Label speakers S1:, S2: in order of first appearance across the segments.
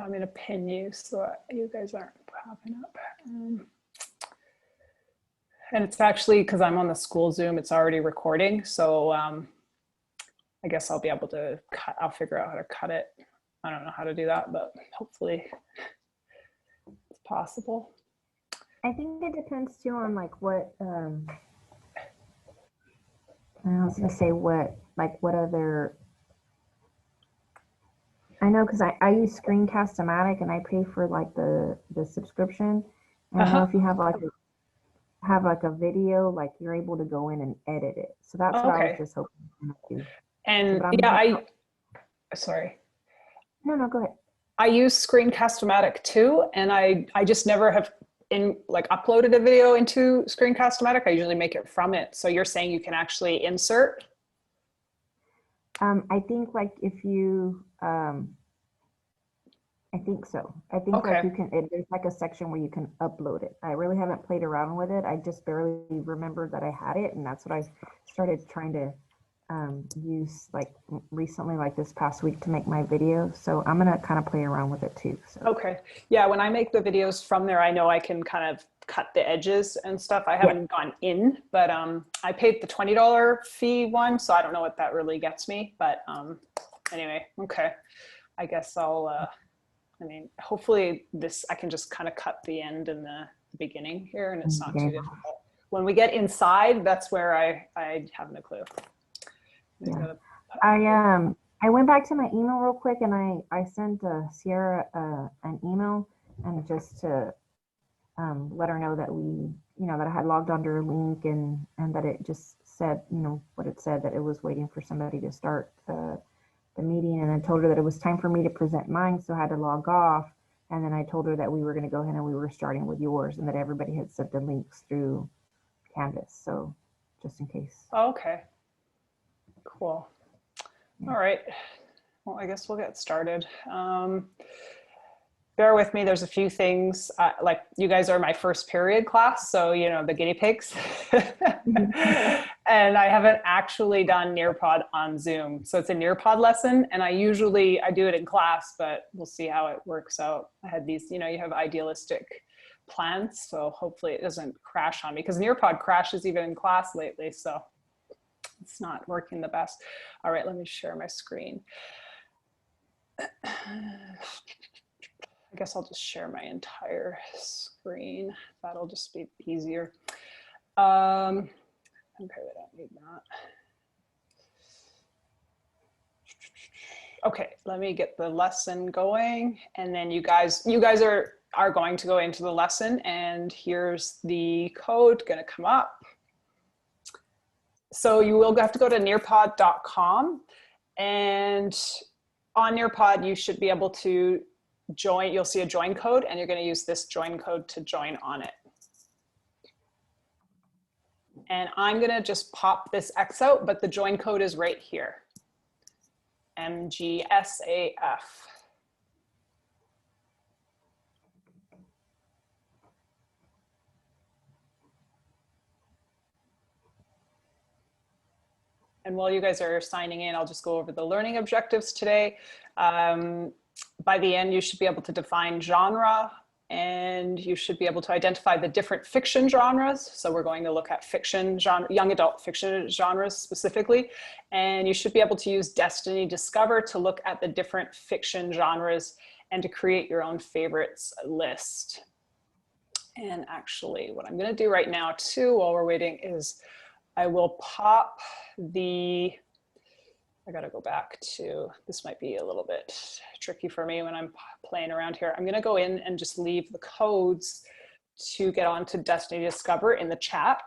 S1: I'm going to pin you so you guys aren't popping up. And it's actually, because I'm on the school Zoom, it's already recording. So I guess I'll be able to cut, I'll figure out how to cut it. I don't know how to do that, but hopefully it's possible.
S2: I think it depends too on like what, I was going to say what other, I know because I use Screencast-O-Matic and I pay for like the subscription. And I know if you have like a video, like you're able to go in and edit it. So that's what I was just hoping to do.
S1: And yeah, sorry.
S2: No, go ahead.
S1: I use Screencast-O-Matic too, and I just never have uploaded a video into Screencast-O-Matic. I usually make it from it. So you're saying you can actually insert?
S2: I think like if you, I think so. I think like you can, there's like a section where you can upload it. I really haven't played around with it. I just barely remembered that I had it. And that's what I started trying to use like recently, like this past week to make my video. So I'm going to kind of play around with it too. So.
S1: Okay. Yeah. When I make the videos from there, I know I can kind of cut the edges and stuff. I haven't gone in, but I paid the $20 fee one. So I don't know what that really gets me, but anyway, okay. I guess I'll, I mean, hopefully I can just kind of cut the end and the beginning here and it's not too difficult. When we get inside, that's where I have no clue.
S2: Yeah. I went back to my email real quick and I sent Sierra an email and just to let her know that that I had logged onto her link and that it just said, what it said, that it was waiting for somebody to start the meeting, and I told her that it was time for me to present mine, so I had to log off. And then I told her that we were going to go ahead and we were starting with yours and that everybody had sent the links through Canvas. So just in case.
S1: Okay. Cool. All right. Well, I guess we'll get started. Bear with me. There's a few things like you guys are my first period class. So, the guinea pigs. And I haven't actually done Nearpod on Zoom. So it's a Nearpod lesson. And I do it in class, but we'll see how it works out. I had these, you have idealistic plans. So hopefully it doesn't crash on me because Nearpod crashes even in class lately. So it's not working the best. All right, let me share my screen. I guess I'll just share my entire screen. That'll just be easier. Okay, we don't need that. Okay, let me get the lesson going. And then you guys are going to go into the lesson and here's the code gonna come up. So you will have to go to nearpod.com and on Nearpod, you should be able to join. You'll see a join code and you're going to use this join code to join on it. And I'm going to just pop this X out, but the join code is right here. MGSAF. And while you guys are signing in, I'll just go over the learning objectives today. By the end, you should be able to define genre and you should be able to identify the different fiction genres. So we're going to look at fiction genre, young adult fiction genres specifically. And you should be able to use Destiny Discover to look at the different fiction genres and to create your own favorites list. And actually what I'm going to do right now too, while we're waiting, is I will pop I got to go back to, this might be a little bit tricky for me when I'm playing around here. I'm going to go in and just leave the codes to get onto Destiny Discover in the chat.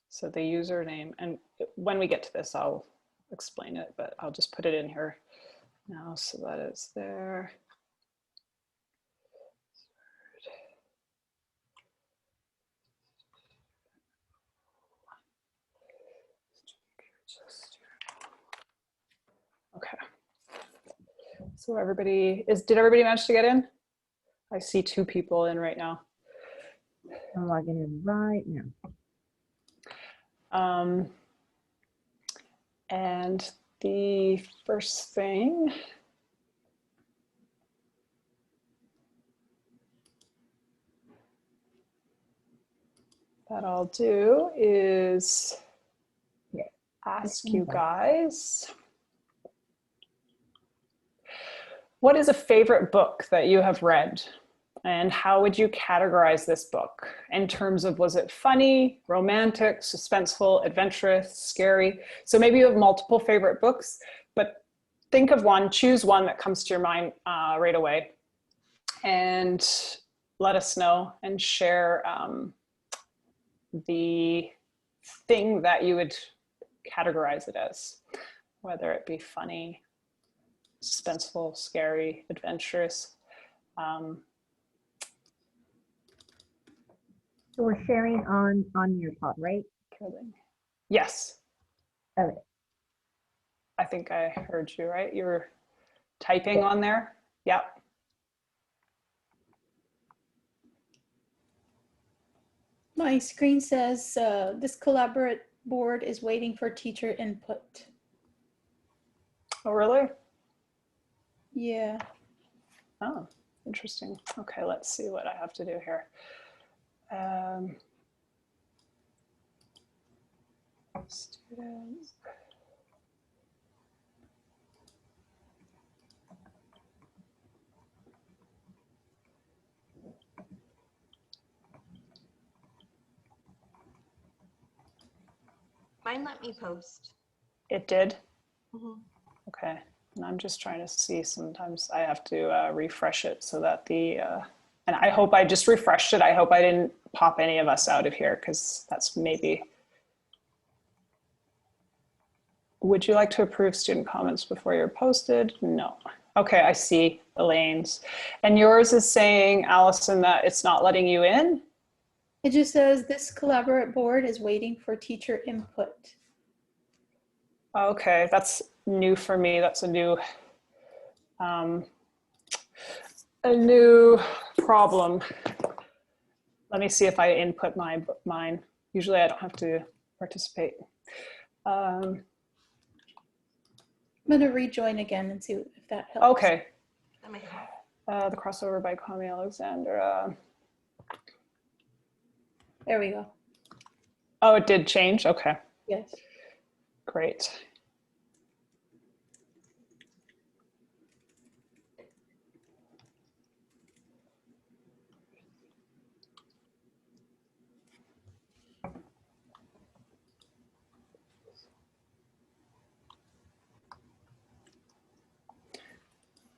S1: So the username, and when we get to this, I'll explain it, but I'll just put it in here now so that it's there. So did everybody manage to get in? I see 2 people in right now.
S2: I'm logging in right now.
S1: And the first thing that I'll do is ask you guys, what is a favorite book that you have read? And how would you categorize this book in terms of, was it funny, romantic, suspenseful, adventurous, scary? So maybe you have multiple favorite books, but think of one, choose one that comes to your mind right away, and let us know and share the thing that you would categorize it as, whether it be funny, suspenseful, scary, adventurous.
S2: So we're sharing on your pod, right?
S1: Yes.
S2: Okay.
S1: I think I heard you, right? You were typing on there? Yep.
S3: My screen says this collaborate board is waiting for teacher input.
S1: Oh, really?
S3: Yeah.
S1: Oh, interesting. Okay, let's see what I have to do here. Students.
S4: Mine let me post.
S1: It did?
S4: Mm-hmm.
S1: Okay, and I'm just trying to see, sometimes I have to refresh it so that and I hope I just refreshed it. I hope I didn't pop any of us out of here, because that's maybe. Would you like to approve student comments before you're posted? No. Okay, I see Elaine's. And yours is saying, Allison, that it's not letting you in?
S3: It just says this collaborate board is waiting for teacher input.
S1: Okay, that's new for me. That's a new problem. Let me see if I input mine. Usually I don't have to participate.
S3: I'm gonna rejoin again and see if that helps.
S1: Okay.
S4: That might help.
S1: The crossover by Kwame Alexander.
S3: There we go.
S1: Oh, it did change? Okay,
S3: Yes.
S1: great.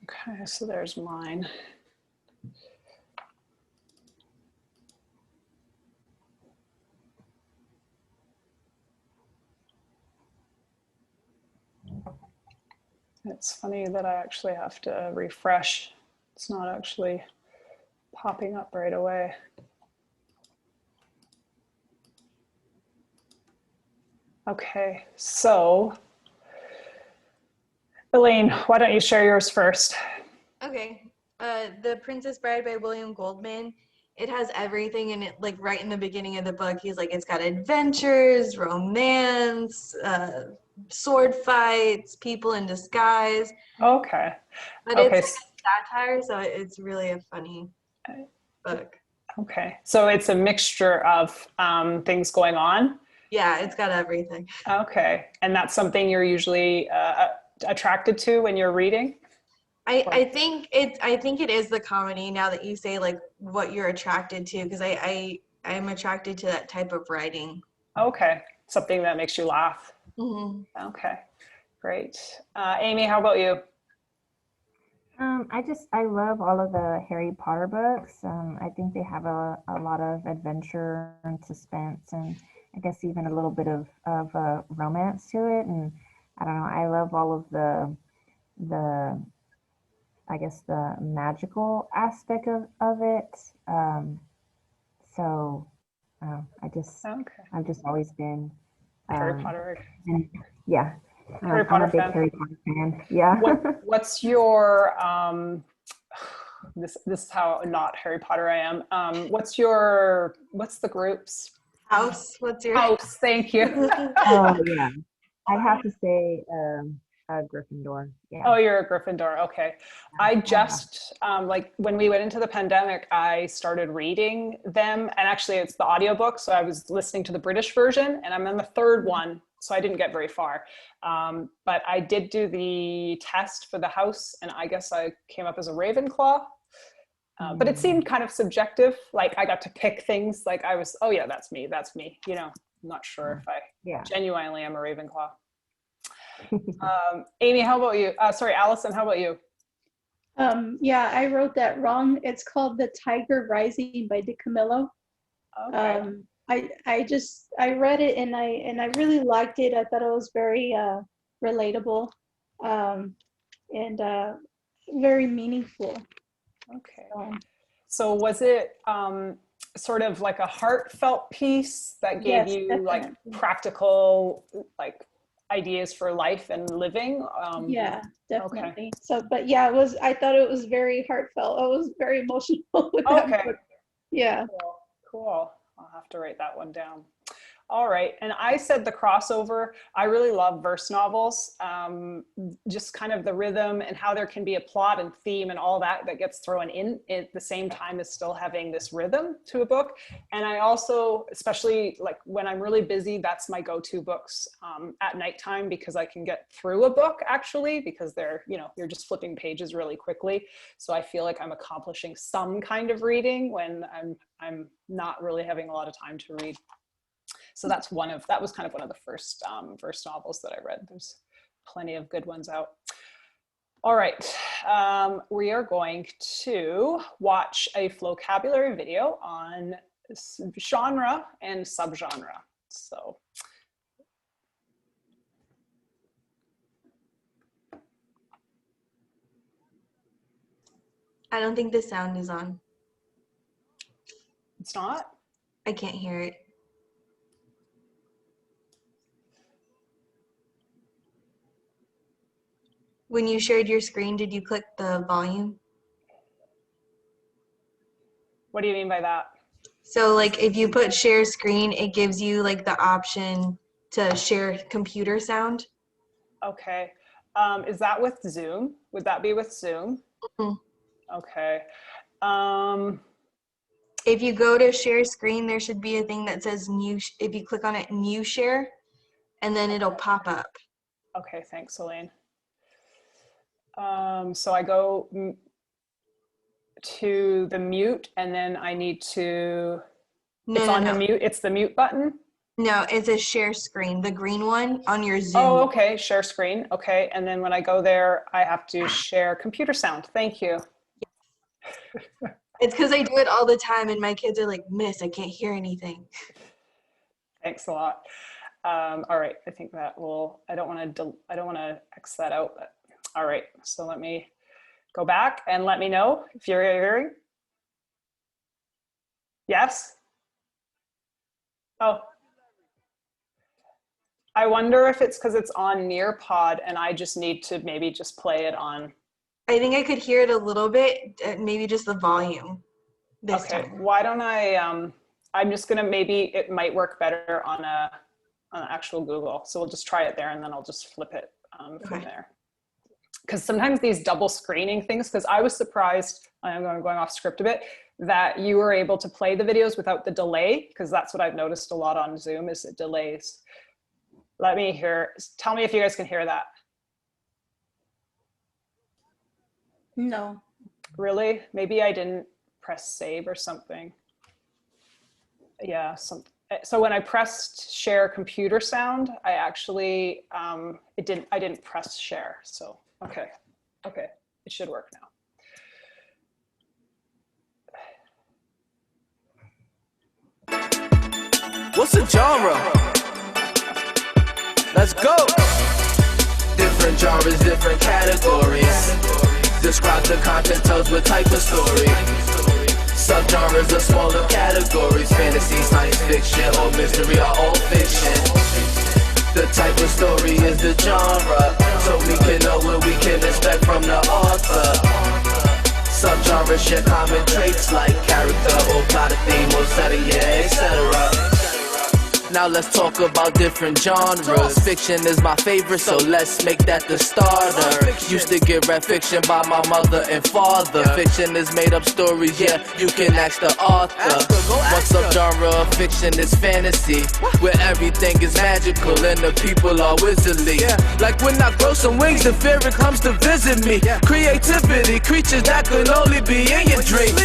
S1: Okay, so there's mine. It's funny that I actually have to refresh. It's not actually popping up right away. Okay, so Elaine, why don't you share yours first?
S4: Okay. The Princess Bride by William Goldman. It has everything in it, like right in the beginning of the book. He's like, it's got adventures, romance, sword fights, people in disguise.
S1: Okay.
S4: But
S1: Okay.
S4: it's satire, so it's really a funny book.
S1: Okay, so it's a mixture of things going on?
S4: Yeah, it's got everything.
S1: Okay, and that's something you're usually attracted to when you're reading?
S4: I think it is the comedy, now that you say like what you're attracted to, because I'm attracted to that type of writing.
S1: Okay, something that makes you laugh.
S4: Mm-hmm.
S1: Okay, great. Amy, how about you?
S2: I love all of the Harry Potter books. I think they have a lot of adventure and suspense, and I guess even a little bit of romance to it. And I don't know, I love all of the I guess the magical aspect of it. So I've just always been
S1: Harry Potter.
S2: and, yeah,
S1: Harry
S2: I'm a
S1: Potter
S2: big
S1: fan.
S2: Harry Potter fan. Yeah.
S1: What's your this is how not Harry Potter I am. What's the group's
S4: House, what's your
S1: house? Thank you.
S2: Oh yeah. I'd have to say Gryffindor. Yeah.
S1: Oh, you're a Gryffindor. Okay. I just, like when we went into the pandemic, I started reading them, and actually it's the audiobook. So I was listening to the British version, and I'm on the third one. So I didn't get very far. But I did do the test for the house, and I guess I came up as a Ravenclaw. But it seemed kind of subjective. Like I got to pick things, like I was, oh yeah, that's me. You know, I'm not sure if I genuinely am a Ravenclaw. Amy, how about you? Sorry, Allison, how about you?
S3: Yeah, I wrote that wrong. It's called The Tiger Rising by DiCamillo.
S1: Okay.
S3: I read it and I really liked it. I thought it was very relatable and very meaningful.
S1: Okay. So was it sort of like a heartfelt piece that gave you
S3: definitely.
S1: like practical like ideas for life and living?
S3: Yeah, definitely.
S1: Okay.
S3: So, but yeah, I thought it was very heartfelt. I was very emotional with that book. Yeah.
S1: Cool. I'll have to write that one down. All right. And I said the crossover. I really love verse novels. Just kind of the rhythm and how there can be a plot and theme and all that gets thrown in at the same time as still having this rhythm to a book. And I also, especially like when I'm really busy, that's my go-to books at nighttime, because I can get through a book actually, because they're, you know, you're just flipping pages really quickly. So I feel like I'm accomplishing some kind of reading when I'm not really having a lot of time to read. So that was kind of one of the first verse novels that I read. There's plenty of good ones out. All right, we are going to watch a vocabulary video on genre and subgenre. So.
S4: I don't think the sound is on.
S1: It's not?
S4: I can't hear it. When you shared your screen, did you click the volume?
S1: What do you mean by that?
S4: So like if you put share screen, it gives you like the option to share computer sound.
S1: Okay. Is that with Zoom? Would that be with Zoom? Mm-hmm. Okay.
S4: If you go to share screen, there should be a thing that says new. If you click on it, new share, and then it'll pop up.
S1: Okay, thanks, Elaine. So I go to the mute, and then I need to, the mute, it's the mute button?
S4: No, it's a share screen, the green one on your Zoom.
S1: Oh, okay, share screen, okay. And then when I go there, I have to share computer sound. Thank you.
S4: It's because I do it all the time, and my kids are like, Miss, I can't hear anything.
S1: Thanks a lot. All right, I think that will, I don't want to X that out, but all right, so let me go back and let me know if you're hearing. Yes? Oh. I wonder if it's because it's on Nearpod and I just need to maybe just play it on.
S4: I think I could hear it a little bit, maybe just the volume this time.
S1: Why don't I'm just gonna, maybe it might work better on an actual Google. So we'll just try it there and then I'll just flip it from there. Because sometimes these double screening things, because I was surprised, I'm going off script a bit, that you were able to play the videos without the delay, because that's what I've noticed a lot on Zoom is it delays. Let me hear, tell me if you guys can hear that.
S3: No.
S1: Really? Maybe I didn't press save or something. Yeah, so when I pressed share computer sound, I actually, I didn't press share. So, okay, it should work now.
S5: What's a genre? Let's go! Different genres, different categories. Describe the content, tells what type of story. Subgenres are smaller categories. Fantasy, science fiction, or mystery are all fiction. The type of story is the genre, so we can know what we can expect from the author. Subgenres share common traits like character or plot, a theme or setting, yeah, etc. Now let's talk about different genres. Fiction is my favorite, so let's make that the starter. Used to get read fiction by my mother and father. Fiction is made up stories, yeah, you can ask the author. One subgenre of fiction is fantasy, where everything is magical and the people are wizardly. Like when I grow some wings, the fairy comes to visit me. Creativity, creatures that could only be in your dreams.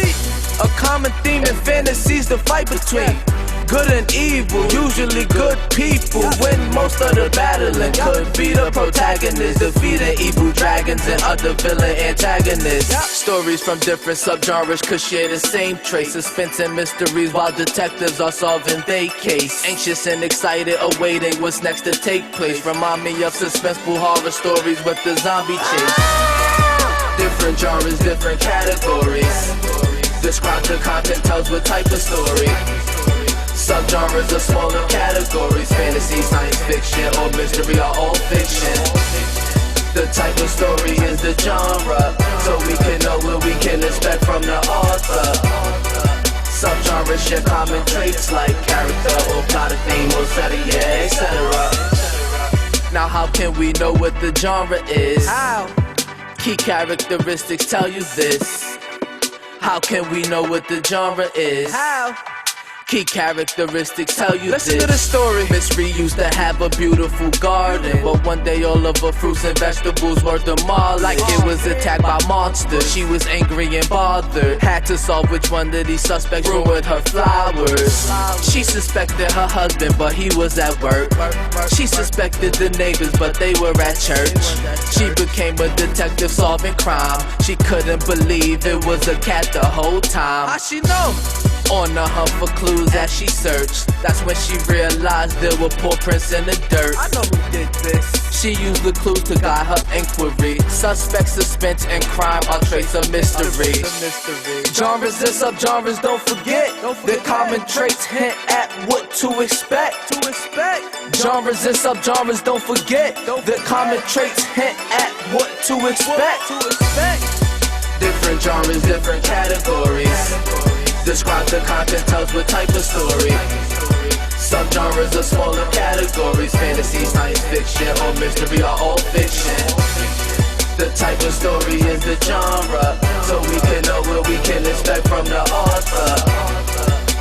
S5: A common theme in fantasies, the fight between good and evil, usually good people win most of the battle and could be the protagonist, defeating evil dragons and other villain antagonists. Stories from different subgenres could share the same traits, suspense and mysteries while detectives are solving their case. Anxious and excited, awaiting what's next to take place. Remind me of suspenseful horror stories with the zombie chase. Different genres, different categories. Describe the content, tells what type of story. Subgenres are smaller categories. Fantasy, science fiction, or mystery are all fiction. The type of story is the genre, so we can know what we can expect from the author. Subgenres share common traits like character or plot, a theme or setting, yeah, etc. Now how can we know what the genre is? How? Key characteristics tell you this. How can we know what the genre is? How? Key characteristics tell you Listen this. To the story. Miss Reed used to have a beautiful garden, but one day all of her fruits and vegetables were demolished like it was attacked by monsters. She was angry and bothered, had to solve which one of these suspects ruined her flowers. She suspected her husband, but he was at work. She suspected the neighbors, but they were at church. She became a detective solving crime. She couldn't believe it was a cat the whole time. How she know? On the hunt for clues as she searched. That's when she realized there were paw prints in the dirt. I know who did this. She used the clues to guide her inquiry. Suspect, suspense, and crime are traits of mystery. Genres and subgenres, don't forget. Their common traits hint at what to expect. Genres and subgenres, don't forget. Their common traits hint at what to expect. Different genres, different categories. Describe the content, tells what type of story. Subgenres are smaller categories. Fantasy, science fiction, or mystery are all fiction. The type of story is the genre, so we can know what we can expect from the author.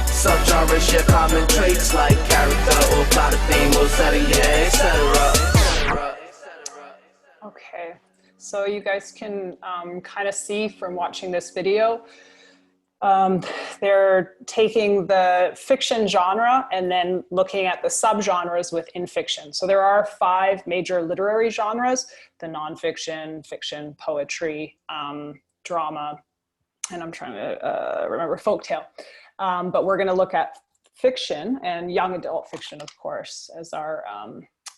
S5: Subgenres share common traits like character or plot, a theme or setting, yeah, etc.
S1: Okay, so you guys can kind of see from watching this video, they're taking the fiction genre and then looking at the subgenres within fiction. So there are 5 major literary genres: the nonfiction, fiction, poetry, drama, and I'm trying to remember, folktale. But we're going to look at fiction and young adult fiction, of course, as our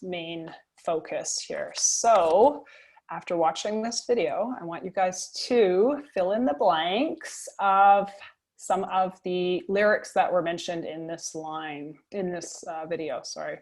S1: main focus here. So after watching this video, I want you guys to fill in the blanks of some of the lyrics that were mentioned in this video, sorry.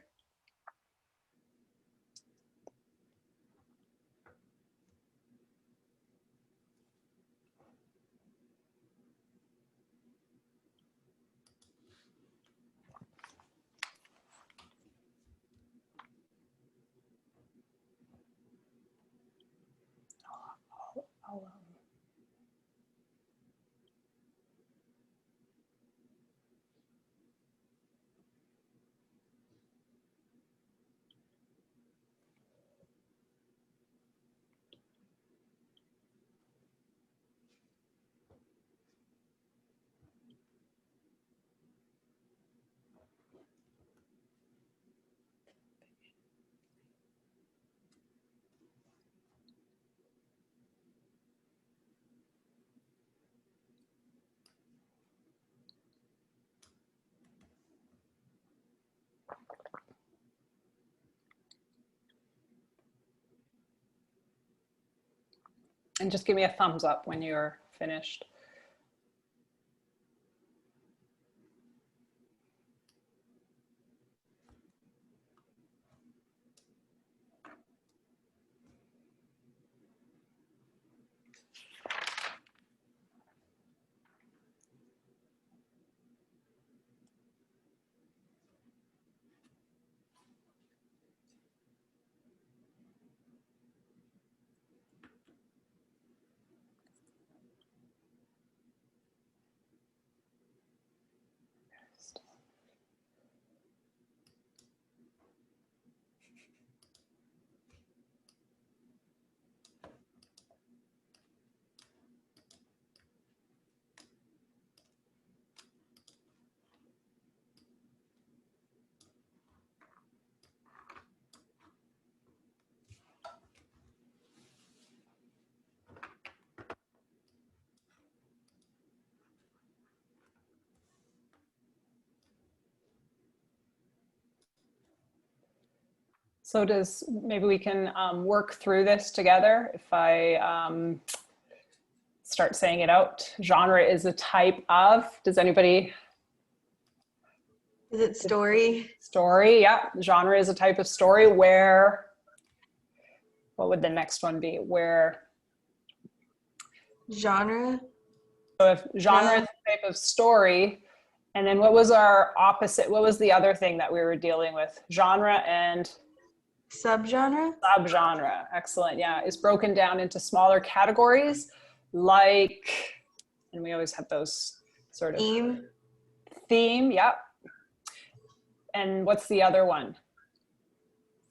S1: And just give me a thumbs up when you're finished. So maybe we can work through this together. If I start saying it out, genre is a type of, does anybody?
S4: Is it story?
S1: Story, yeah. Genre is a type of story where, what would the next one be? Where?
S4: Genre?
S1: So if genre is a type of story, and then what was our opposite? What was the other thing that we were dealing with? Genre and?
S4: Subgenre?
S1: Subgenre, excellent, yeah. Is broken down into smaller categories like, and we always have those sort of. Theme, yep. And what's the other one?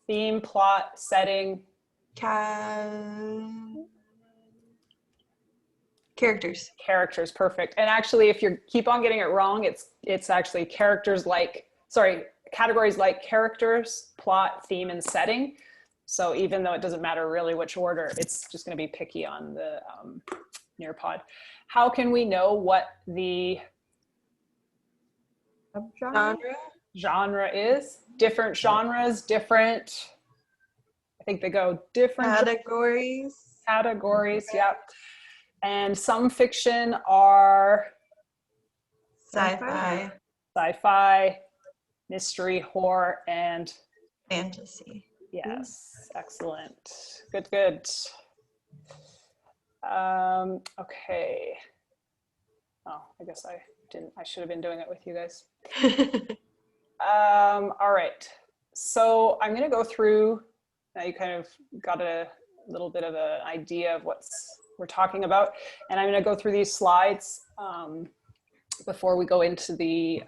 S1: Theme, plot, setting.
S4: Characters.
S1: Characters, perfect. And actually, if you keep on getting it wrong, it's actually categories like characters, plot, theme, and setting. So even though it doesn't matter really which order, it's just going to be picky on the Nearpod. How can we know what the genre is? Different genres, different, I think they go different categories, yep. And some fiction are
S4: sci-fi,
S1: mystery, horror, and
S4: fantasy.
S1: Yes, excellent. Good. Okay. Oh, I guess I should have been doing it with you guys. All right. So I'm going to go through, now you kind of got a little bit of an idea of what we're talking about. And I'm going to go through these slides before we go into the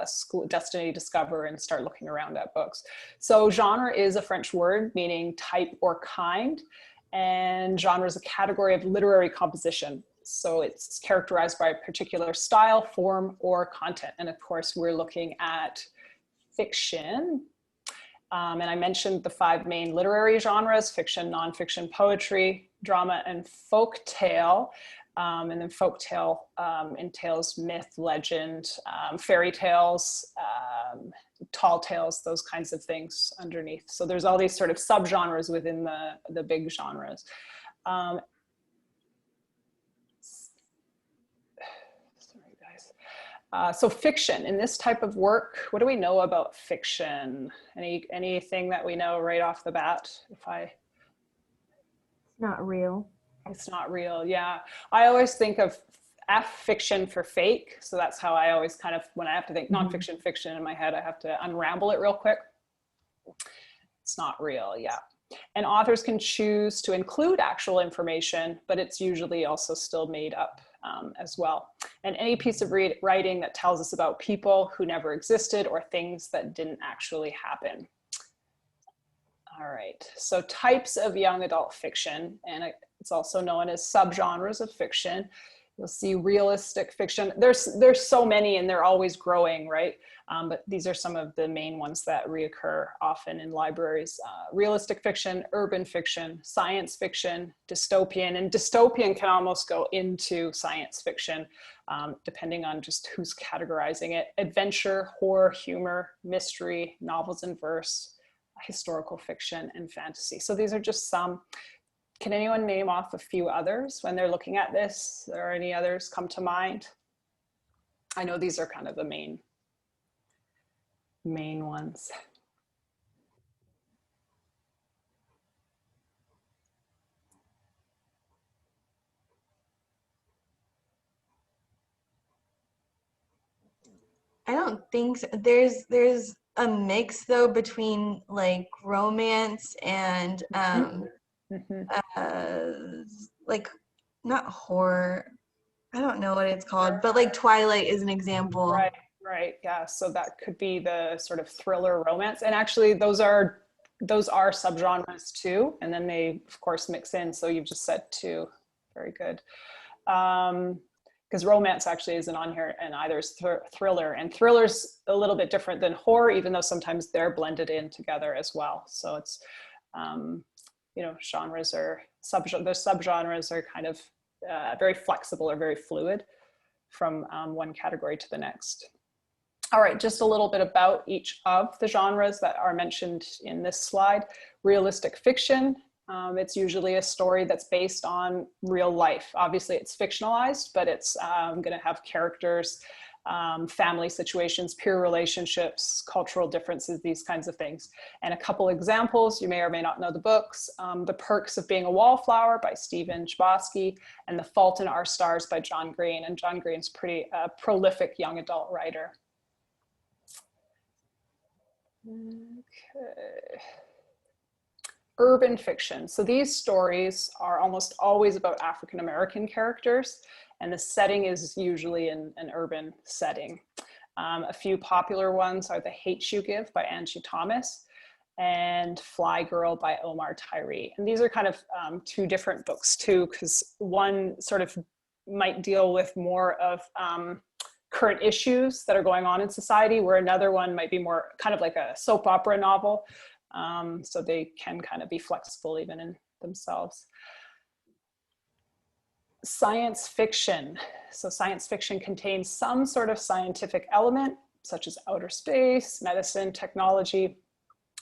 S1: school Destiny Discover and start looking around at books. So genre is a French word meaning type or kind. And genre is a category of literary composition. So it's characterized by a particular style, form, or content. And of course, we're looking at fiction. And I mentioned the 5 main literary genres: fiction, nonfiction, poetry, drama, and folk tale. And then folk tale entails myth, legend, fairy tales, tall tales, those kinds of things underneath. So there's all these sort of subgenres within the big genres. Sorry, guys. So fiction, in this type of work, what do we know about fiction? Anything that we know right off the bat?
S2: It's not real.
S1: It's not real, yeah. I always think of fiction for fake. So that's how I always kind of, when I have to think nonfiction, fiction in my head, I have to unramble it real quick. It's not real, yeah. And authors can choose to include actual information, but it's usually also still made up as well. And any piece of writing that tells us about people who never existed or things that didn't actually happen. All right, so types of young adult fiction, and it's also known as subgenres of fiction. You'll see realistic fiction. There's so many and they're always growing, right? But these are some of the main ones that reoccur often in libraries. Realistic fiction, urban fiction, science fiction, dystopian, and dystopian can almost go into science fiction, depending on just who's categorizing it. Adventure, horror, humor, mystery, novels in verse, historical fiction, and fantasy. So these are just some. Can anyone name off a few others when they're looking at this? Or any others come to mind? I know these are kind of the main ones.
S4: I don't think so. There's a mix though between like romance and like not horror. I don't know what it's called, but like Twilight is an example.
S1: Right, yeah. So that could be the sort of thriller romance, and actually those are subgenres too. And then they of course mix in. So you've just said 2. Very good. Because romance actually isn't on here, and either is thriller. And thriller's a little bit different than horror, even though sometimes they're blended in together as well. So it's, you know, genres are, the subgenres are kind of very flexible or very fluid from one category to the next. All right, just a little bit about each of the genres that are mentioned in this slide. Realistic fiction, it's usually a story that's based on real life. Obviously it's fictionalized, but it's gonna have characters, family situations, peer relationships, cultural differences, these kinds of things. And a couple examples, you may or may not know the books, The Perks of Being a Wallflower by Stephen Chbosky, and The Fault in Our Stars by John Green. And John Green's pretty prolific young adult writer. Okay. Urban fiction. So these stories are almost always about African-American characters, and the setting is usually in an urban setting. A few popular ones are The Hate U Give by Angie Thomas and Fly Girl by Omar Tyree. And these are kind of two different books too, because one sort of might deal with more of current issues that are going on in society, where another one might be more kind of like a soap opera novel. So they can kind of be flexible even in themselves. Science fiction. So science fiction contains some sort of scientific element, such as outer space, medicine, technology,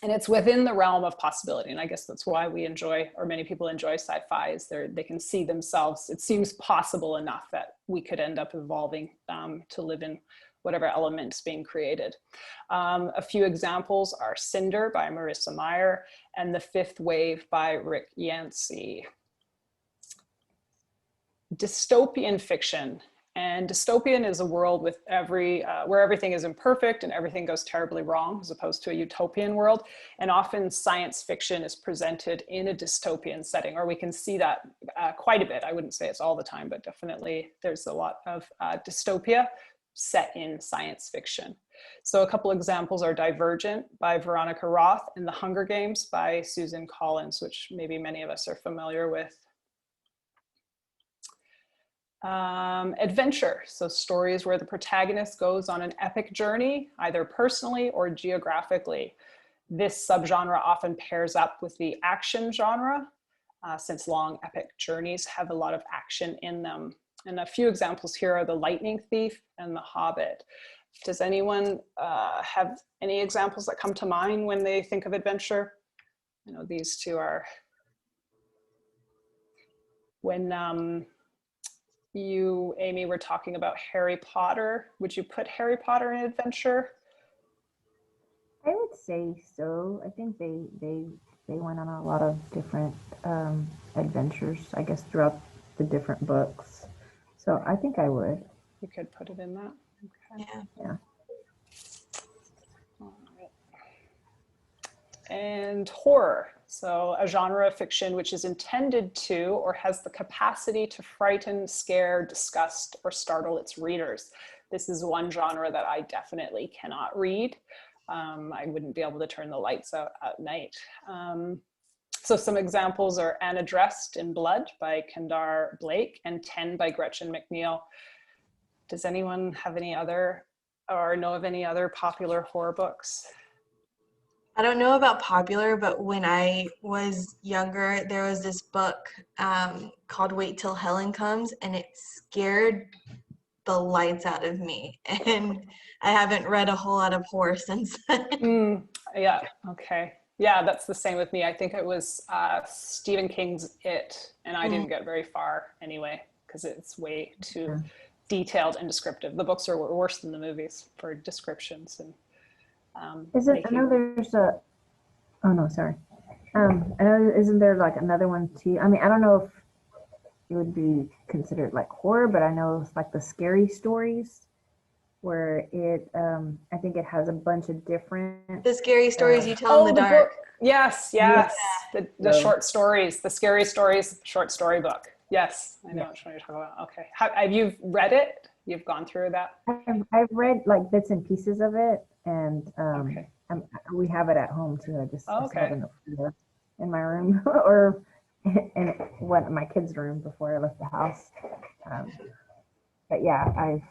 S1: and it's within the realm of possibility. And I guess that's why we enjoy, or many people enjoy sci-fi, is they can see themselves. It seems possible enough that we could end up evolving to live in whatever element's being created. A few examples are Cinder by Marissa Meyer and The Fifth Wave by Rick Yancey. Dystopian fiction. And dystopian is a world with where everything is imperfect and everything goes terribly wrong, as opposed to a utopian world. And often science fiction is presented in a dystopian setting, or we can see that quite a bit. I wouldn't say it's all the time, but definitely there's a lot of dystopia set in science fiction. So a couple examples are Divergent by Veronica Roth and The Hunger Games by Susan Collins, which maybe many of us are familiar with. Adventure, so stories where the protagonist goes on an epic journey, either personally or geographically. This subgenre often pairs up with the action genre, since long epic journeys have a lot of action in them. And a few examples here are The Lightning Thief and The Hobbit. Does anyone have any examples that come to mind when they think of adventure? I know these two are, when you, Amy, were talking about Harry Potter, would you put Harry Potter in adventure?
S2: I would say so. I think they went on a lot of different adventures, I guess, throughout the different books. So I think I would.
S1: You could put it in that. Okay.
S2: Yeah.
S1: All right. And horror. So a genre of fiction which is intended to or has the capacity to frighten, scare, disgust, or startle its readers. This is one genre that I definitely cannot read. I wouldn't be able to turn the lights out at night. So some examples are Anna Dressed in Blood by Kendar Blake and 10 by Gretchen McNeil. Does anyone have any other, or know of any other popular horror books?
S4: I don't know about popular, but when I was younger, there was this book called Wait Till Helen Comes, and it scared the lights out of me. And I haven't read a whole lot of horror since then.
S1: Yeah, okay. Yeah, that's the same with me. I think it was Stephen King's It, and I didn't get very far anyway, because it's way too detailed and descriptive. The books are worse than the movies for descriptions. And
S2: I know there's a, oh no, sorry. I know, isn't there like another one too? I mean, I don't know if it would be considered like horror, but I know it's like the Scary Stories, where it, I think it has a bunch of different.
S4: The scary stories you tell in the dark.
S1: Book. Yes. The short stories, the Scary Stories short story book. Yes, I know which one you're talking about. Okay. Have you read it? You've gone through that?
S2: I've read like bits and pieces of it, and we have it at home too. I just have it in my room or in my kids' room before I left the house. But yeah, I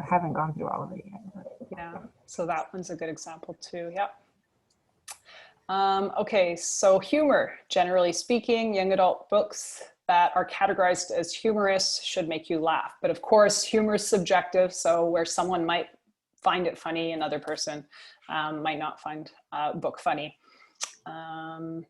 S2: haven't gone through all of it yet.
S1: Yeah, so that one's a good example too. Yeah. Okay, so humor. Generally speaking, young adult books that are categorized as humorous should make you laugh. But of course, humor is subjective. So where someone might find it funny, another person might not find a book funny. And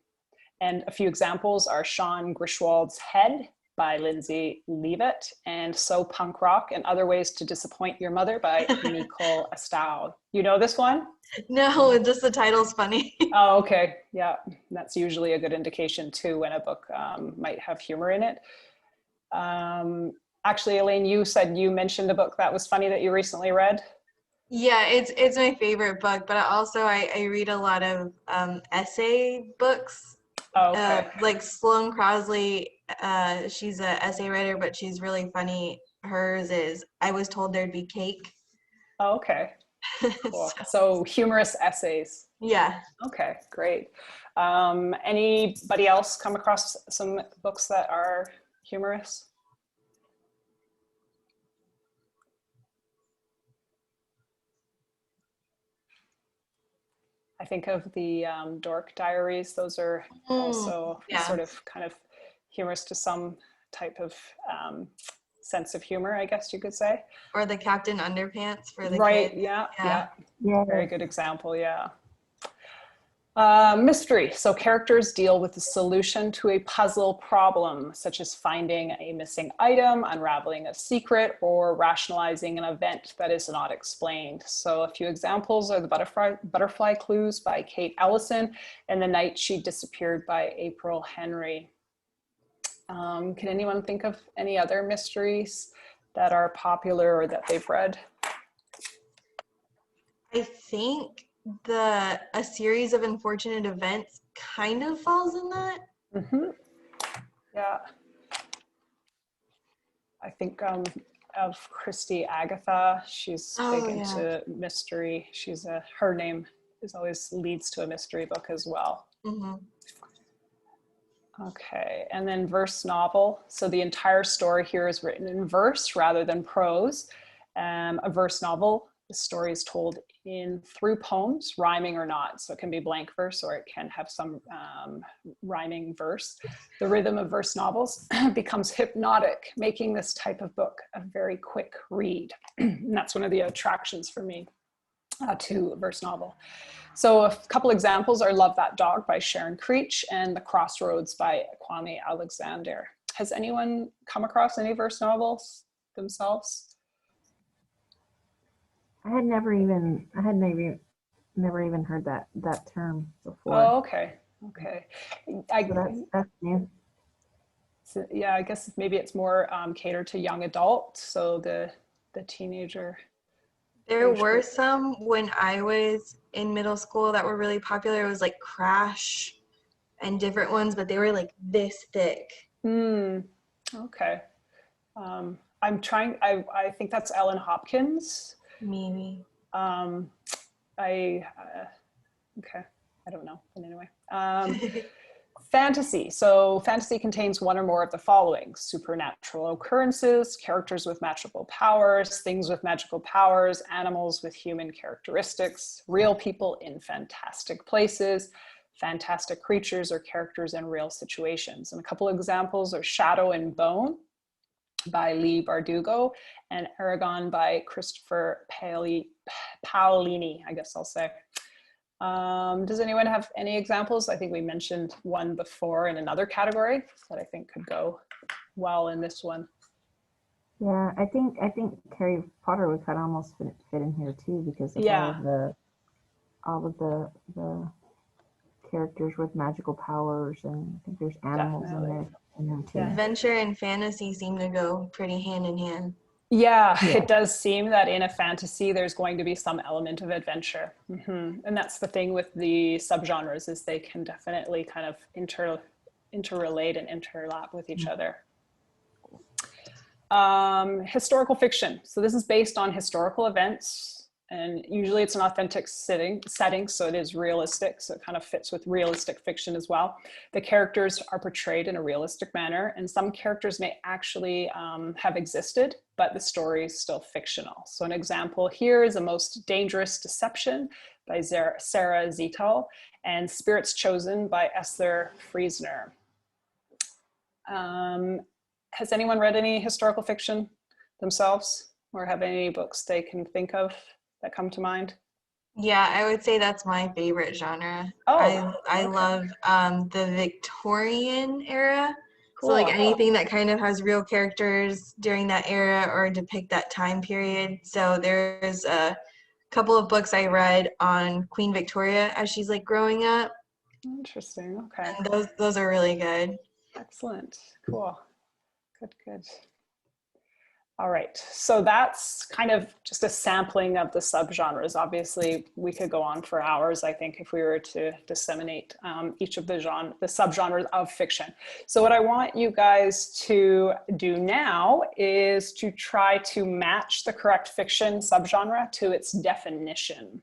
S1: a few examples are Sean Grishwald's Head by Lindsay Leavitt, and So Punk Rock and Other Ways to Disappoint Your Mother by Nicole Astow. You know this one?
S4: No, just the title's funny.
S1: Oh, okay. Yeah, that's usually a good indication too when a book might have humor in it. Actually, Elaine, you said you mentioned a book that was funny that you recently read.
S4: Yeah, it's my favorite book, but also I read a lot of essay books.
S1: Oh, okay.
S4: Like Sloane Crosley, she's an essay writer, but she's really funny. Hers is I Was Told There'd Be Cake.
S1: Oh, okay. Cool. So humorous essays.
S4: Yeah.
S1: Okay, great. Anybody else come across some books that are humorous? I think of the Dork Diaries. Those are also sort of kind of humorous to some type of sense of humor, I guess you could say.
S4: Or the Captain Underpants for the
S1: right,
S4: kids.
S1: Yeah.
S2: Yeah.
S1: Very good example, yeah. Mystery. So characters deal with the solution to a puzzle problem, such as finding a missing item, unraveling a secret, or rationalizing an event that is not explained. So a few examples are The Butterfly Clues by Kate Ellison and The Night She Disappeared by April Henry. Can anyone think of any other mysteries that are popular or that they've read?
S4: I think A Series of Unfortunate Events kind of falls in that.
S1: Mm-hmm. Yeah. I think of Christy Agatha. She's big into mystery. Her name is always leads to a mystery book as well.
S4: Mm-hmm.
S1: Okay, and then verse novel. So the entire story here is written in verse rather than prose. A verse novel, the story is told through poems, rhyming or not. So it can be blank verse or it can have some rhyming verse. The rhythm of verse novels becomes hypnotic, making this type of book a very quick read. And that's one of the attractions for me to a verse novel. So a couple examples are Love That Dog by Sharon Creech and The Crossroads by Kwame Alexander. Has anyone come across any verse novels themselves?
S2: I had never even heard that term before.
S1: Oh, okay.
S2: So that's new.
S1: So, yeah, I guess maybe it's more catered to young adult. So the teenager.
S4: There were some when I was in middle school that were really popular. It was like Crash and different ones, but they were like this thick.
S1: Okay. I'm trying, I think that's Ellen Hopkins.
S4: Maybe.
S1: Okay, I don't know, but anyway. Fantasy. So fantasy contains one or more of the following: supernatural occurrences, characters with magical powers, things with magical powers, animals with human characteristics, real people in fantastic places, fantastic creatures or characters in real situations. And a couple of examples are Shadow and Bone by Lee Bardugo and Aragon by Christopher Paolini, I guess I'll say. Does anyone have any examples? I think we mentioned one before in another category that I think could go well in this one.
S2: Yeah, I think Harry Potter would kind of almost fit in here too, because of all of the characters with magical powers, and I think there's animals in there too.
S4: Adventure and fantasy seem to go pretty hand in hand.
S1: Yeah, it does seem that in a fantasy, there's going to be some element of adventure. And that's the thing with the subgenres, is they can definitely kind of interrelate and interlap with each other. Historical fiction. So this is based on historical events, and usually it's an authentic setting, so it is realistic. So it kind of fits with realistic fiction as well. The characters are portrayed in a realistic manner, and some characters may actually have existed, but the story is still fictional. So an example here is A Most Dangerous Deception by Sarah Zito and Spirits Chosen by Esther Friesner. Has anyone read any historical fiction themselves, or have any books they can think of that come to mind?
S4: Yeah, I would say that's my favorite genre.
S1: Oh,
S4: I
S1: okay.
S4: love the Victorian era. So like
S1: Cool.
S4: anything that kind of has real characters during that era or depict that time period. So there's a couple of books I read on Queen Victoria as she's like growing up.
S1: Interesting. Okay.
S4: And those are really good.
S1: Excellent. Cool. Good, good. All right. So that's kind of just a sampling of the subgenres. Obviously, we could go on for hours, I think, if we were to disseminate each of the subgenres of fiction. So what I want you guys to do now is to try to match the correct fiction subgenre to its definition.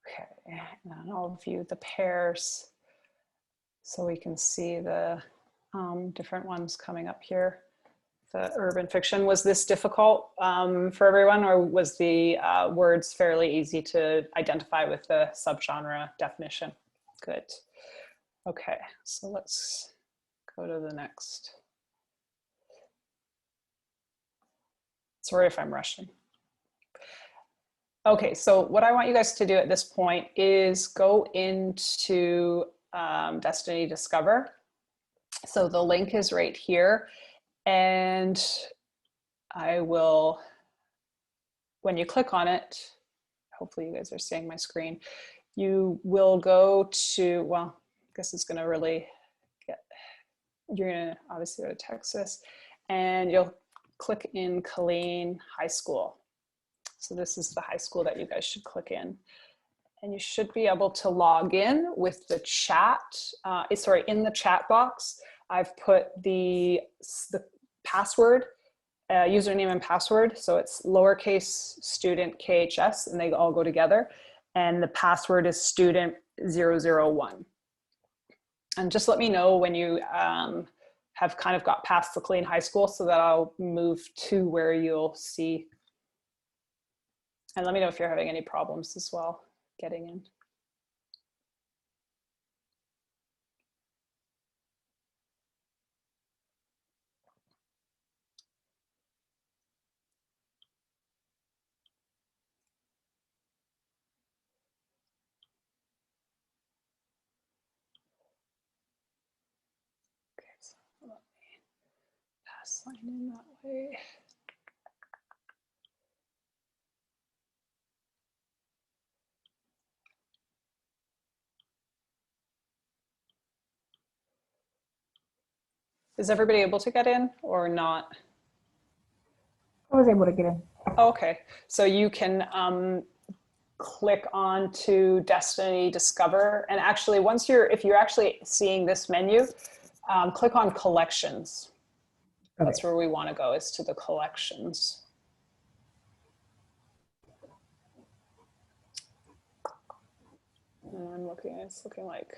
S1: Okay, and I'll view the pairs so we can see the different ones coming up here. The urban fiction, was this difficult for everyone, or was the words fairly easy to identify with the subgenre definition? Good. Okay, so let's go to the next. Sorry if I'm rushing. Okay, so what I want you guys to do at this point is go into Destiny Discover. So the link is right here, and I will, when you click on it, hopefully you guys are seeing my screen, you will go to, well, I guess it's gonna really get, you're gonna obviously go to Texas, and you'll click in Killeen High School. So this is the high school that you guys should click in. And you should be able to log in with the chat, in the chat box, I've put the password, username and password. So it's lowercase student KHS, and they all go together. And the password is student001. And just let me know when you have kind of got past the Killeen High School so that I'll move to where you'll see. And let me know if you're having any problems as well getting in. Okay, so let me sign in that way. Is everybody able to get in or not?
S2: I was able to get in.
S1: Oh, okay, so you can click on to Destiny Discover, and actually if you're actually seeing this menu, click on Collections. That's where we want to go, is to the collections. And I'm looking, it's looking like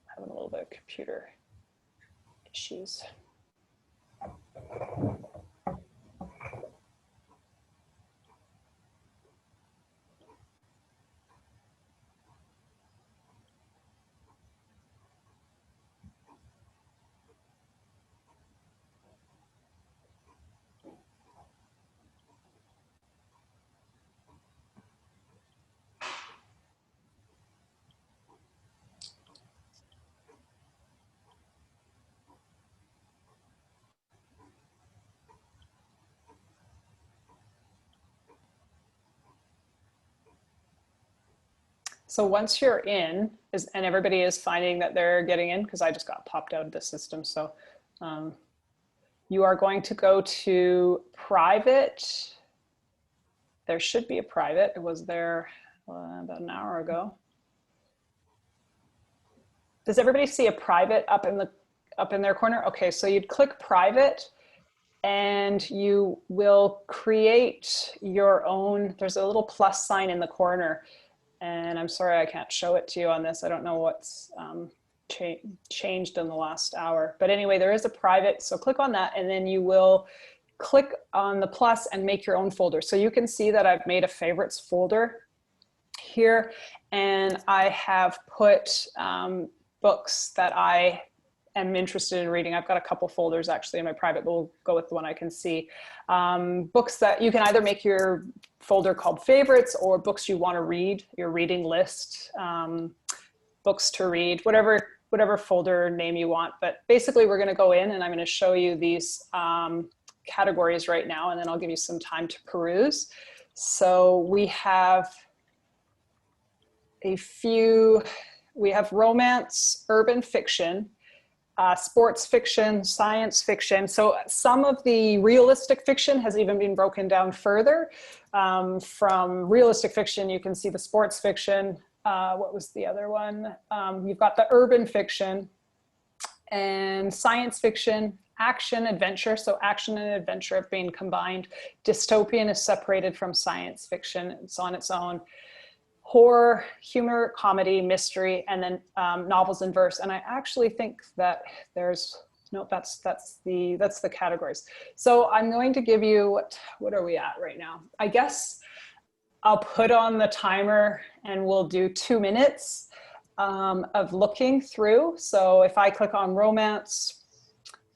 S1: I'm having a little bit of computer issues. So once you're in, and everybody is finding that they're getting in, because I just got popped out of the system. So you are going to go to private. There should be a private. It was there about an hour ago. Does everybody see a private up in their corner? Okay, so you'd click private and you will create your own. There's a little plus sign in the corner. And I'm sorry I can't show it to you on this. I don't know what's changed in the last hour. But anyway, there is a private, so click on that and then you will click on the plus and make your own folder. So you can see that I've made a favorites folder here, and I have put books that I am interested in reading. I've got a couple folders actually in my private, but we'll go with the one I can see. Books that you can either make your folder called favorites, or books you want to read, your reading list, books to read, whatever folder name you want. But basically we're going to go in and I'm going to show you these categories right now, and then I'll give you some time to peruse. So we have we have romance, urban fiction, sports fiction, science fiction. So some of the realistic fiction has even been broken down further. From realistic fiction, you can see the sports fiction. What was the other one? You've got the urban fiction and science fiction, action, adventure. So action and adventure have been combined. Dystopian is separated from science fiction. It's on its own. Horror, humor, comedy, mystery, and then novels in verse. And I actually think that that's the categories. So I'm going to give you, what are we at right now? I guess I'll put on the timer and we'll do 2 minutes of looking through. So if I click on romance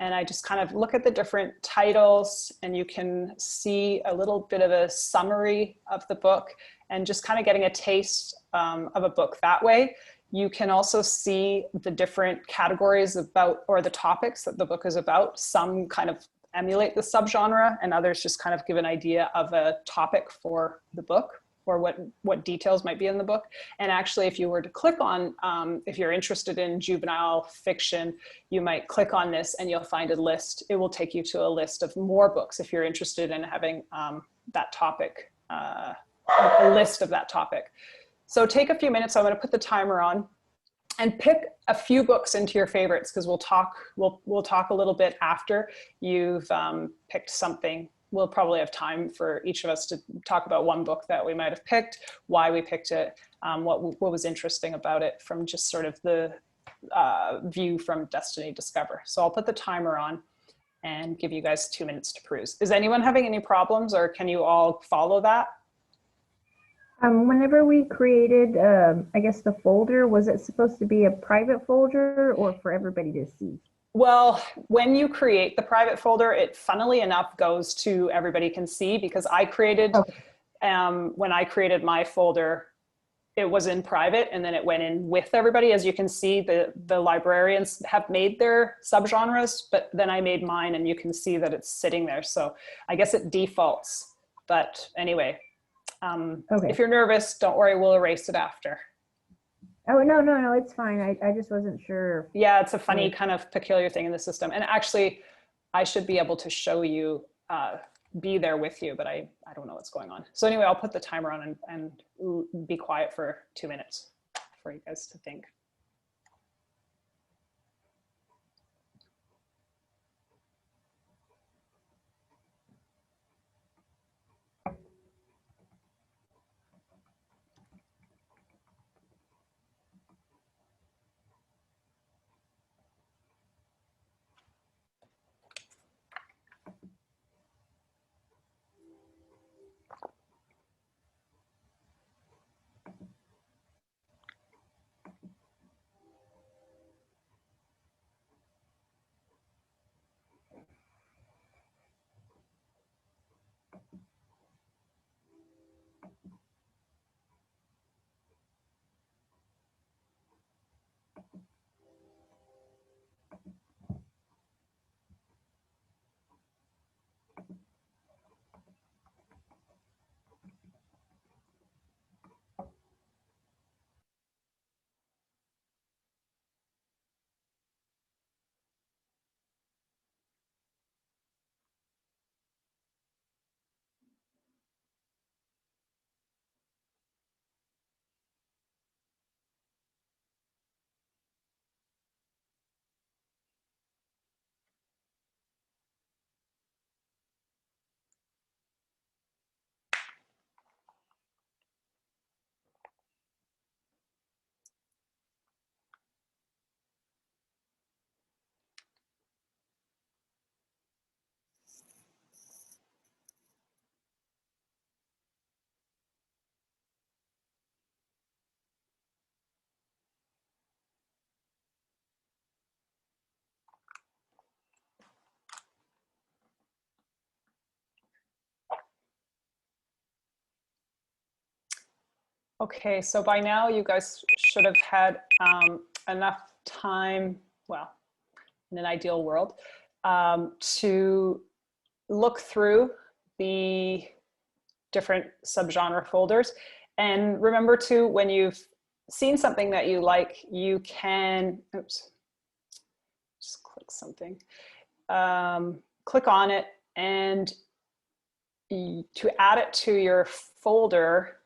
S1: and I just kind of look at the different titles, and you can see a little bit of a summary of the book and just kind of getting a taste of a book that way. You can also see the different categories about, or the topics that the book is about. Some kind of emulate the subgenre and others just kind of give an idea of a topic for the book, or what details might be in the book. And actually, if you were to click on, if you're interested in juvenile fiction, you might click on this and you'll find a list. It will take you to a list of more books if you're interested in having that topic, a list of that topic. So take a few minutes. I'm going to put the timer on and pick a few books into your favorites, because we'll talk a little bit after you've picked something. We'll probably have time for each of us to talk about one book that we might have picked, why we picked it, what was interesting about it from just sort of the view from Destiny Discover. So I'll put the timer on and give you guys 2 minutes to peruse. Is anyone having any problems, or can you all follow that?
S2: Whenever we created, I guess the folder, was it supposed to be a private folder or for everybody to see?
S1: Well, when you create the private folder, it funnily enough goes to everybody can see, because I created, when I created my folder, it was in private and then it went in with everybody. As you can see, the librarians have made their subgenres, but then I made mine and you can see that it's sitting there. So I guess it defaults, but anyway, if you're nervous, don't worry, we'll erase it after.
S2: Oh, no, it's fine. I just wasn't sure.
S1: Yeah, it's a funny kind of peculiar thing in the system. And actually, I should be able to show you, be there with you, but I don't know what's going on. So anyway, I'll put the timer on and be quiet for 2 minutes for you guys to think. Okay, so by now you guys should have had enough time, well, in an ideal world, to look through the different subgenre folders. And remember too, when you've seen something that you like, you can, oops, just click something, click on it, and to add it to your folder,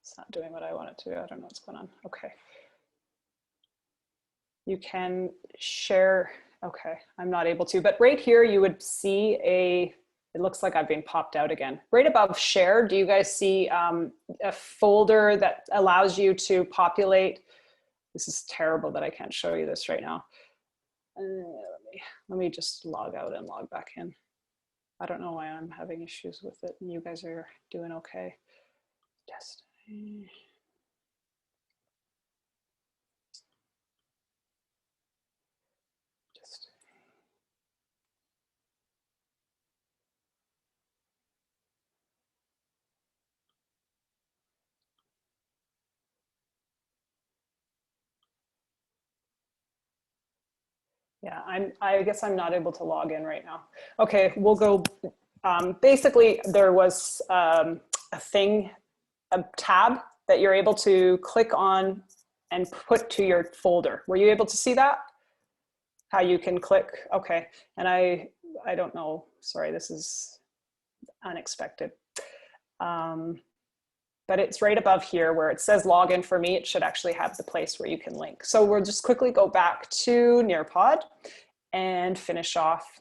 S1: it's not doing what I want it to. I don't know what's going on. Okay. You can share. Okay, I'm not able to, but right here you would see it looks like I've been popped out again. Right above share, do you guys see a folder that allows you to populate? This is terrible that I can't show you this right now. Let me just log out and log back in. I don't know why I'm having issues with it and you guys are doing okay. Destiny. Yeah, I guess I'm not able to log in right now. Okay, we'll go. Basically, there was a tab that you're able to click on and put to your folder. Were you able to see that? How you can click? Okay, and I don't know. Sorry, this is unexpected. But it's right above here where it says login for me. It should actually have the place where you can link. So we'll just quickly go back to Nearpod and finish off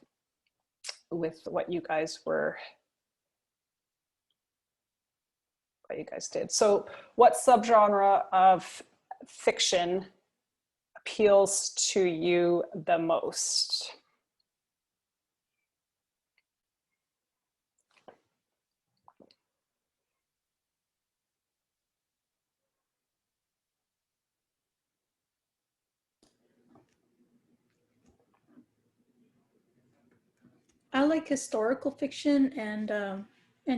S1: with what you guys did. So what subgenre of fiction appeals to you the most?
S3: I like historical fiction and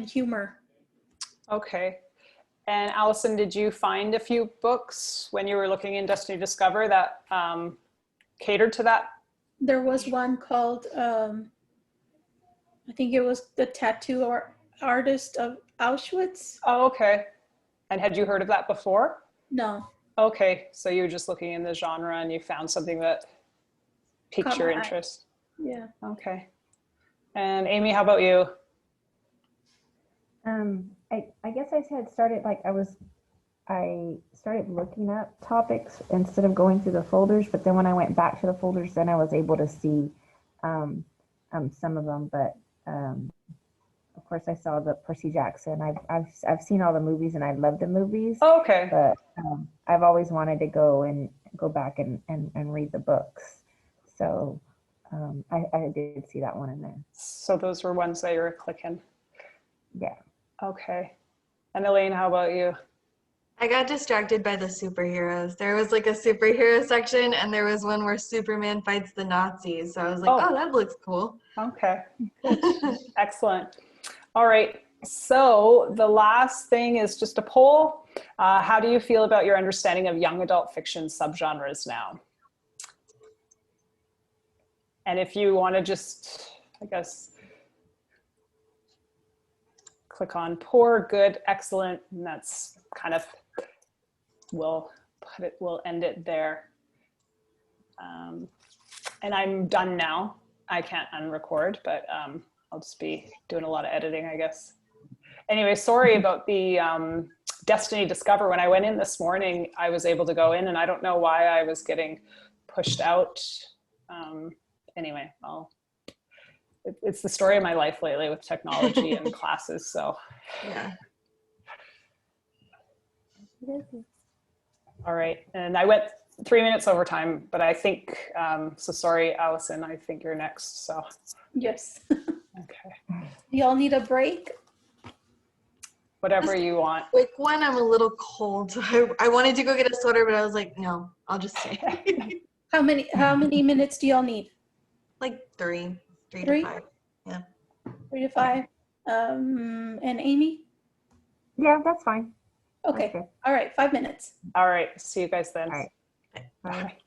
S3: humor.
S1: Okay. And Allison, did you find a few books when you were looking in Destiny Discover that catered to that?
S3: There was one called, I think it was The Tattoo Artist of Auschwitz.
S1: Oh, okay. And had you heard of that before?
S3: No.
S1: Okay, so you were just looking in the genre and you found something that piqued your interest.
S3: Yeah.
S1: Okay. And Amy, how about you?
S2: I guess I had started, like, I started looking up topics instead of going through the folders, but then when I went back to the folders, then I was able to see some of them. But of course, I saw the Percy Jackson. I've seen all the movies and I love the movies.
S1: Oh, okay.
S2: But I've always wanted to go back and read the books. So I did see that one in there.
S1: So those were ones that you were clicking.
S2: Yeah.
S1: Okay. And Elaine, how about you?
S4: I got distracted by the superheroes. There was like a superhero section and there was one where Superman fights the Nazis. So I was like, oh that looks cool.
S1: Okay. Excellent. All right. So the last thing is just a poll. How do you feel about your understanding of young adult fiction subgenres now? And if you want to just, I guess, click on poor, good, excellent, and that's kind of, we'll end it there. And I'm done now. I can't unrecord, but I'll just be doing a lot of editing, I guess. Anyway, sorry about the Destiny Discover. When I went in this morning, I was able to go in, and I don't know why I was getting pushed out. Anyway, it's the story of my life lately with technology and classes, so.
S4: Yeah.
S1: All right, and I went 3 minutes over time, but I think, so sorry, Allison, I think you're next, so.
S3: Yes.
S1: Okay.
S3: Y'all need a break?
S1: Whatever you want.
S4: Quick one, I'm a little cold. So I wanted to go get a sweater, but I was like, no, I'll just stay.
S3: How many minutes do y'all need?
S4: Like three to 5. Yeah.
S3: 3 to 5. And Amy?
S2: Yeah, that's fine. That's
S3: Okay.
S2: good.
S3: All right. 5 minutes.
S1: All right. See you guys then.
S2: All right. Bye.
S1: Bye.